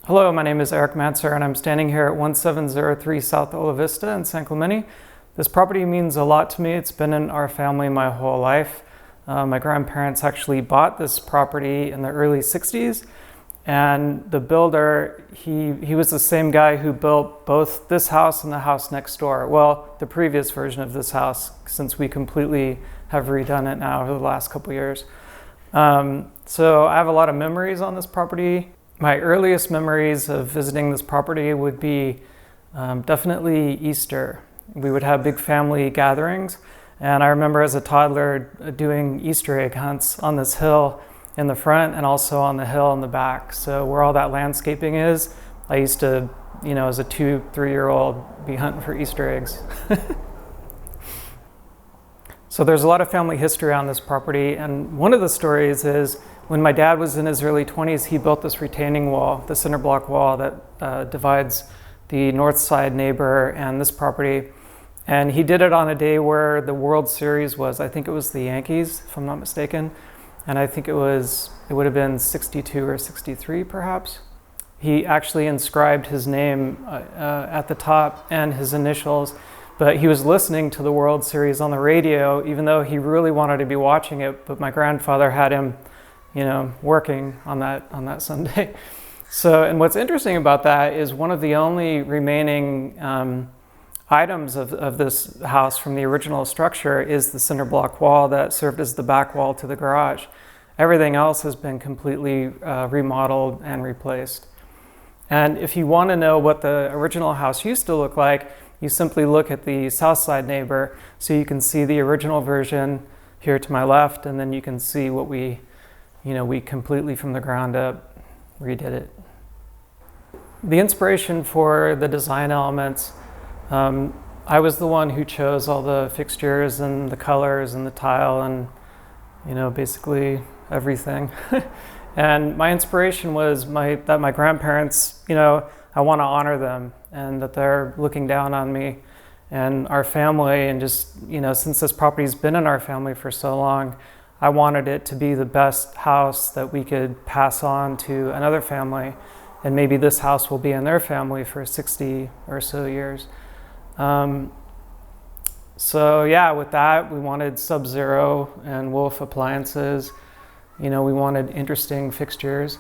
Hello, my name is Eric Manser and I'm standing here at 1703 South Ola Vista in San Clemente. This property means a lot to me. It's been in our family my whole life. My grandparents actually bought this property in the early 60s, and the builder, he was the same guy who built both this house and the house next door. Well, the previous version of this house, since we completely have redone it now over the last couple years. So I have a lot of memories on this property. My earliest memories of visiting this property would be definitely Easter. We would have big family gatherings, and I remember as a toddler doing Easter egg hunts on this hill in the front and also on the hill in the back. So where all that landscaping is, I used to, as a 2-3-year-old, be hunting for Easter eggs. So there's a lot of family history on this property, and one of the stories is when my dad was in his early 20s, he built this retaining wall, the cinder block wall that divides the north side neighbor and this property. And he did it on a day where the World Series was. I think it was the Yankees, if I'm not mistaken. And I think it would have been 62 or 63 perhaps. He actually inscribed his name at the top and his initials, but he was listening to the World Series on the radio, even though he really wanted to be watching it, but my grandfather had him working on that Sunday. So, and what's interesting about that is one of the only remaining items of this house from the original structure is the cinder block wall that served as the back wall to the garage. Everything else has been completely remodeled and replaced. And if you want to know what the original house used to look like, you simply look at the south side neighbor, so you can see the original version here to my left, and then you can see what we completely from the ground up redid it. The inspiration for the design elements, I was the one who chose all the fixtures and the colors and the tile and, basically everything. And my inspiration was that my grandparents, I want to honor them and that they're looking down on me and our family, and just, since this property's been in our family for so long, I wanted it to be the best house that we could pass on to another family, and maybe this house will be in their family for 60 or so years. So yeah, with that, we wanted Sub-Zero and Wolf appliances. We wanted interesting fixtures.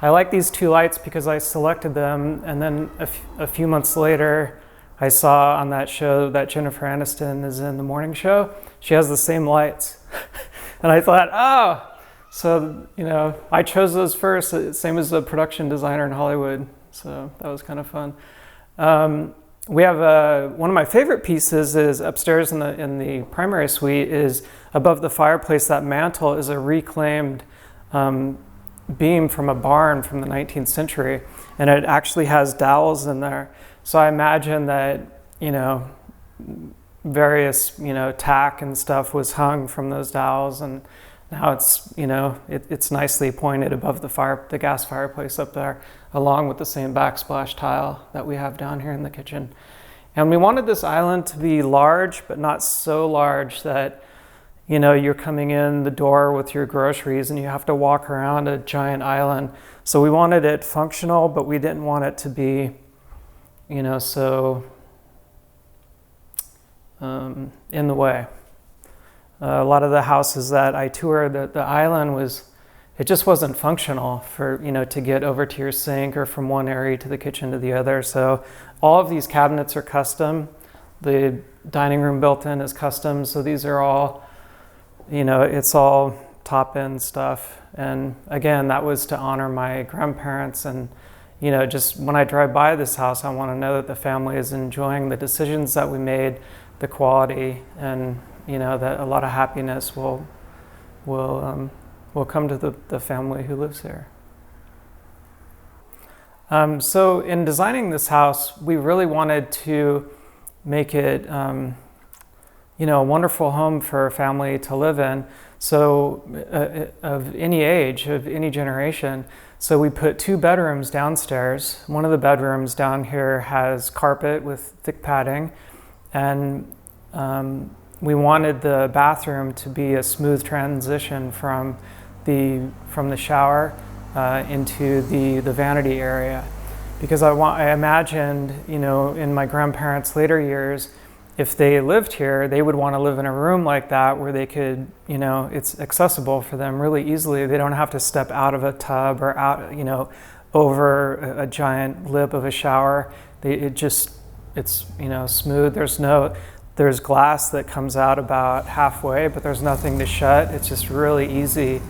I like these two lights because I selected them, and then a few months later, I saw on that show that Jennifer Aniston is in the morning show. She has the same lights. And I thought, so, I chose those first, same as a production designer in Hollywood. So that was kind of fun. We have one of my favorite pieces is upstairs in the primary suite is above the fireplace. That mantle is a reclaimed beam from a barn from the 19th century. And it actually has dowels in there. So I imagine that, various, tack and stuff was hung from those dowels, and now it's, it's nicely pointed above the gas fireplace up there, along with the same backsplash tile that we have down here in the kitchen. And we wanted this island to be large, but not so large that, you're coming in the door with your groceries and you have to walk around a giant island. So we wanted it functional, but we didn't want it to be, so in the way. A lot of the houses that I toured, the island it just wasn't functional for, to get over to your sink or from one area to the kitchen to the other. So all of these cabinets are custom. The dining room built in is custom. So these are all, it's all top end stuff. And again, that was to honor my grandparents. And, just when I drive by this house, I want to know that the family is enjoying the decisions that we made, the quality, and that a lot of happiness will come to the family who lives here. So in designing this house, we really wanted to make it a wonderful home for a family to live in. So of any age, of any generation. So we put 2 bedrooms downstairs. One of the bedrooms down here has carpet with thick padding, and we wanted the bathroom to be a smooth transition from the shower into the vanity area. because I imagined, you know, in my grandparents' later years, if they lived here, they would want to live in a room like that where they could, you know, it's accessible for them really easily. They don't have to step out of a tub or out, you know, over a giant lip of a shower. It's, you know, smooth. There's glass that comes out about halfway, but there's nothing to shut. It's just really easy.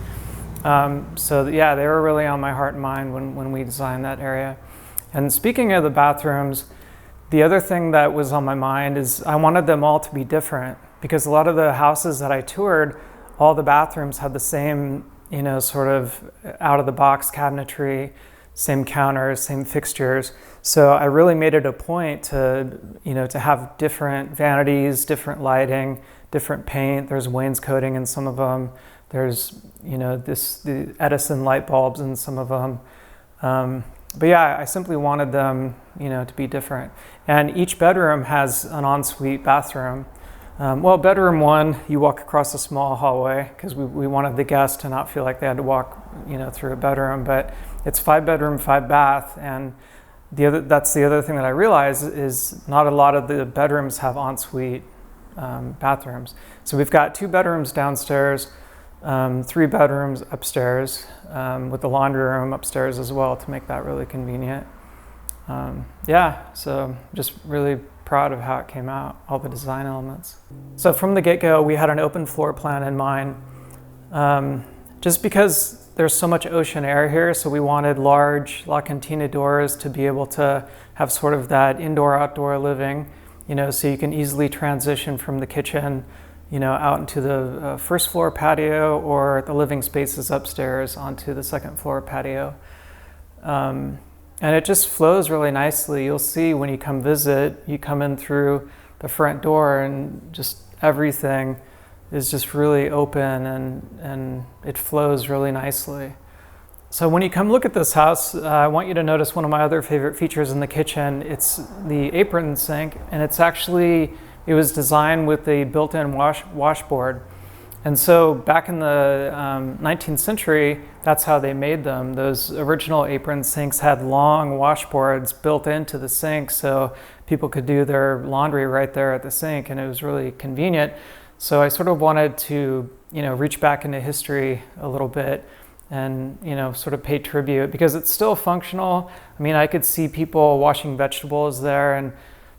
So yeah, they were really on my heart and mind when we designed that area. And speaking of the bathrooms, the other thing that was on my mind is I wanted them all to be different, because a lot of the houses that I toured, all the bathrooms had the same, you know, sort of out-of-the-box cabinetry, same counters, same fixtures. So I really made it a point to, you know, to have different vanities, different lighting, different paint. There's wainscoting in some of them. There's, you know, the Edison light bulbs in some of them. But yeah, I simply wanted them, you know, to be different. And each bedroom has an ensuite bathroom. Well, bedroom one, you walk across a small hallway because we wanted the guests to not feel like they had to walk, you know, through a bedroom. But it's 5 bedroom, 5 bath, and that's the other thing that I realized is not a lot of the bedrooms have ensuite bathrooms. So we've got 2 bedrooms downstairs, 3 bedrooms upstairs, with the laundry room upstairs as well to make that really convenient. Yeah, so just really proud of how it came out, all the design elements. So from the get-go, we had an open floor plan in mind, just because there's so much ocean air here, so we wanted large La Cantina doors to be able to have sort of that indoor-outdoor living, you know, so you can easily transition from the kitchen, you know, out into the first floor patio or the living spaces upstairs onto the second floor patio. And it just flows really nicely. You'll see when you come visit, you come in through the front door and just everything is just really open and it flows really nicely. So when you come look at this house, I want you to notice one of my other favorite features in the kitchen. It's the apron sink, and it was designed with a built-in washboard. And so back in the 19th century, that's how they made them. Those original apron sinks had long washboards built into the sink so people could do their laundry right there at the sink, and it was really convenient. So I sort of wanted to, you know, reach back into history a little bit and, you know, sort of pay tribute because it's still functional. I mean, I could see people washing vegetables there and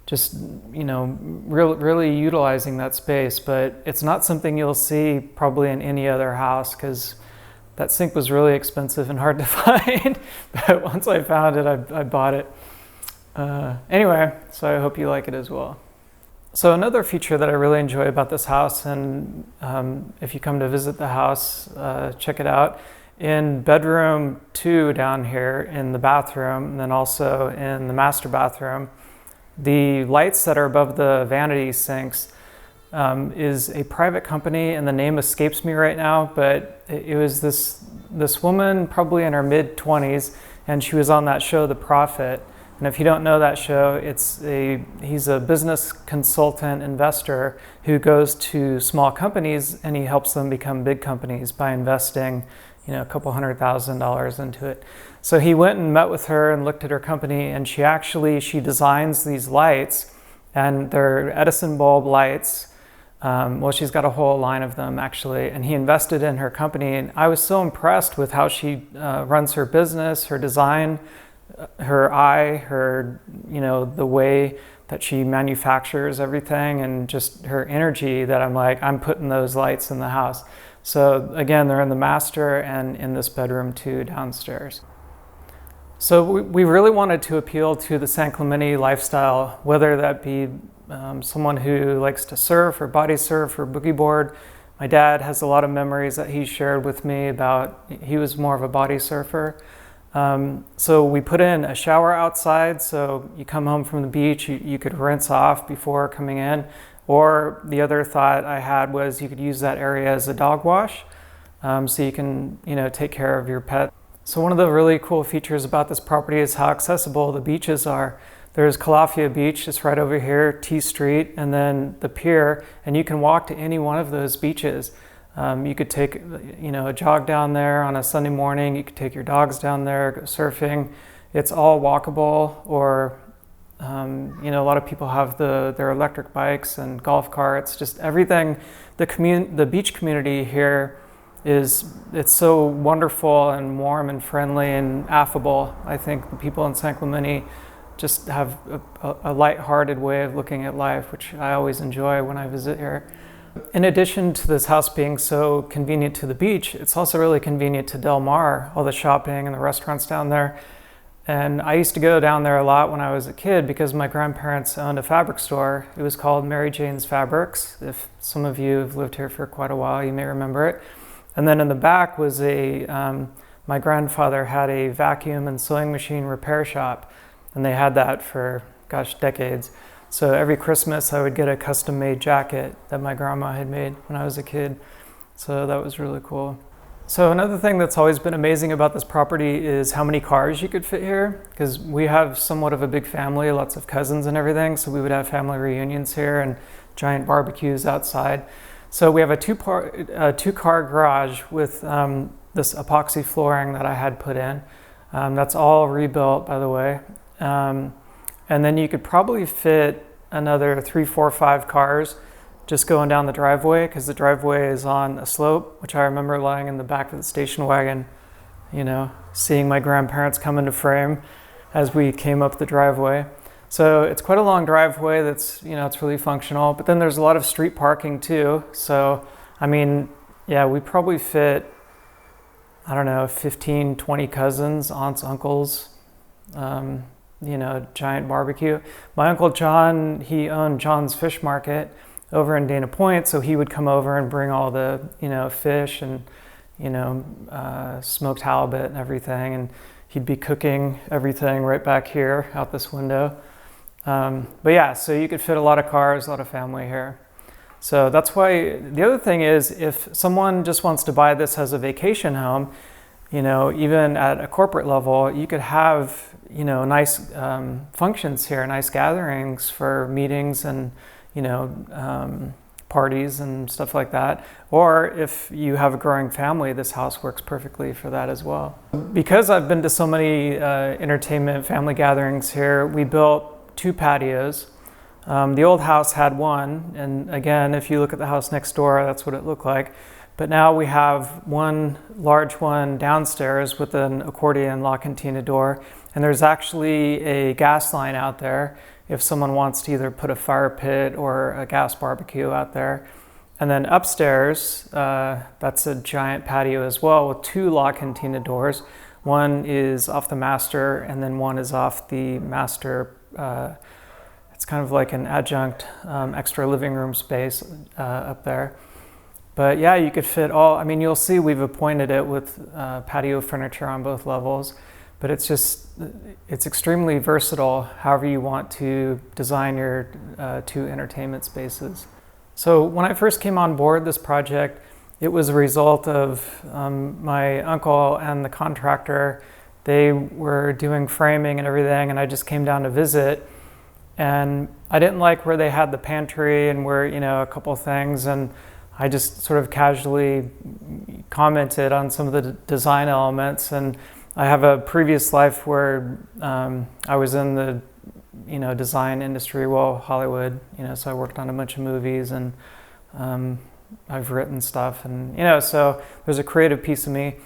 just, you know, really utilizing that space, but it's not something you'll see probably in any other house because that sink was really expensive and hard to find. But once I found it, I bought it. Anyway, so I hope you like it as well. So another feature that I really enjoy about this house, and if you come to visit the house, check it out. In bedroom 2 down here in the bathroom, and then also in the master bathroom, the lights that are above the vanity sinks is a private company, and the name escapes me right now, but it was this woman probably in her mid-20s, and she was on that show, The Prophet. And if you don't know that show, he's a business consultant investor who goes to small companies and he helps them become big companies by investing, you know, a couple $100,000 into it. So he went and met with her and looked at her company, and she designs these lights, and they're Edison bulb lights. Well, she's got a whole line of them actually, and he invested in her company, and I was so impressed with how she runs her business, her design, her eye, her, you know, the way that she manufactures everything, and just her energy that I'm like, I'm putting those lights in the house. So again, they're in the master and in this bedroom 2 downstairs. So we really wanted to appeal to the San Clemente lifestyle, whether that be someone who likes to surf or body surf or boogie board. My dad has a lot of memories that he shared with me about, he was more of a body surfer. So we put in a shower outside, so you come home from the beach, you could rinse off before coming in. Or the other thought I had was you could use that area as a dog wash, so you can, you know, take care of your pet. So one of the really cool features about this property is how accessible the beaches are. There's Calafia Beach, just right over here, T Street, and then the pier, and you can walk to any one of those beaches. You could take, you know, a jog down there on a Sunday morning. You could take your dogs down there, go surfing. It's all walkable, or you know, a lot of people have their electric bikes and golf carts, just everything. The beach community here it's so wonderful and warm and friendly and affable. I think the people in San Clemente just have a lighthearted way of looking at life, which I always enjoy when I visit here. In addition to this house being so convenient to the beach, it's also really convenient to Del Mar, all the shopping and the restaurants down there. And I used to go down there a lot when I was a kid because my grandparents owned a fabric store. It was called Mary Jane's Fabrics. If some of you have lived here for quite a while, you may remember it. And then in the back was my grandfather had a vacuum and sewing machine repair shop, and they had that for, gosh, decades. So every Christmas I would get a custom-made jacket that my grandma had made when I was a kid. So that was really cool. So another thing that's always been amazing about this property is how many cars you could fit here, because we have somewhat of a big family, lots of cousins and everything, so we would have family reunions here and giant barbecues outside. So we have a two-car garage with this epoxy flooring that I had put in. That's all rebuilt, by the way. And then you could probably fit another 3, 4, 5 cars just going down the driveway, because the driveway is on a slope, which I remember lying in the back of the station wagon, you know, seeing my grandparents come into frame as we came up the driveway. So it's quite a long driveway that's, you know, it's really functional, but then there's a lot of street parking too. So, I mean, yeah, we probably fit, I don't know, 15, 20 cousins, aunts, uncles, you know, giant barbecue. My Uncle John, he owned John's Fish Market over in Dana Point, so he would come over and bring all the, you know, fish and, you know, smoked halibut and everything, and he'd be cooking everything right back here out this window. But yeah, so you could fit a lot of cars, a lot of family here. So that's why, the other thing is, if someone just wants to buy this as a vacation home, you know, even at a corporate level, you could have, you know, nice functions here, nice gatherings for meetings and, you know, parties and stuff like that. Or if you have a growing family, this house works perfectly for that as well. Because I've been to so many entertainment family gatherings here, we built 2 patios. The old house had one, and again, if you look at the house next door, that's what it looked like. But now we have one large one downstairs with an accordion lock and tina door, and there's actually a gas line out there if someone wants to either put a fire pit or a gas barbecue out there. And then upstairs, that's a giant patio as well with 2 lock and tina doors. One is off the master, and then one is off the master. It's kind of like an adjunct extra living room space up there. But yeah, you could fit all, I mean, you'll see we've appointed it with patio furniture on both levels, but it's just, it's extremely versatile however you want to design your 2 entertainment spaces. So when I first came on board this project, it was a result of my uncle and the contractor. They were doing framing and everything, and I just came down to visit. And I didn't like where they had the pantry and where, you know, a couple things, and I just sort of casually commented on some of the design elements. And I have a previous life where I was in the, you know, design industry, well, Hollywood, you know, so I worked on a bunch of movies, and I've written stuff, and, you know, so there's a creative piece of me.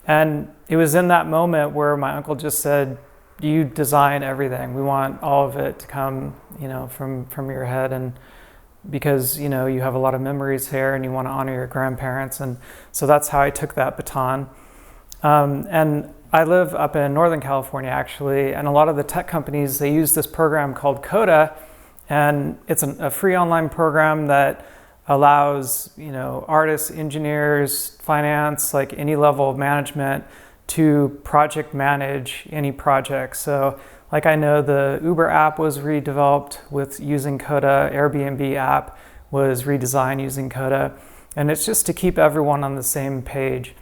And it was in that moment where my uncle just said, you design everything. We want all of it to come, you know, from your head, and because, you know, you have a lot of memories here and you want to honor your grandparents. And so that's how I took that baton. And I live up in Northern California, actually, and a lot of the tech companies, they use this program called Coda, and it's a free online program that allows, you know, artists, engineers, finance, like any level of management, to project manage any project. So like, I know the Uber app was redeveloped with using Coda, Airbnb app was redesigned using Coda, and it's just to keep everyone on the same page.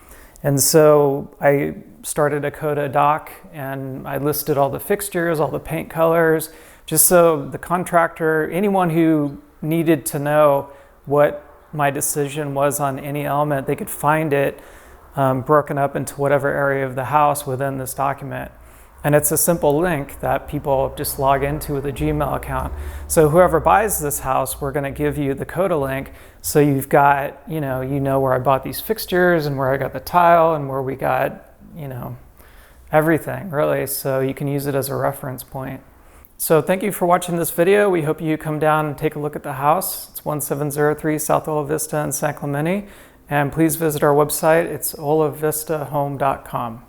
And so I started a Coda doc, and I listed all the fixtures, all the paint colors, just so the contractor, anyone who needed to know what my decision was on any element, they could find it broken up into whatever area of the house within this document. And it's a simple link that people just log into with a Gmail account. So whoever buys this house, we're going to give you the Coda link. So you've got, you know where I bought these fixtures and where I got the tile and where we got, everything really. So you can use it as a reference point. So thank you for watching this video. We hope you come down and take a look at the house. It's 1703 South Ola Vista in San Clemente. And please visit our website. It's olavistahome.com.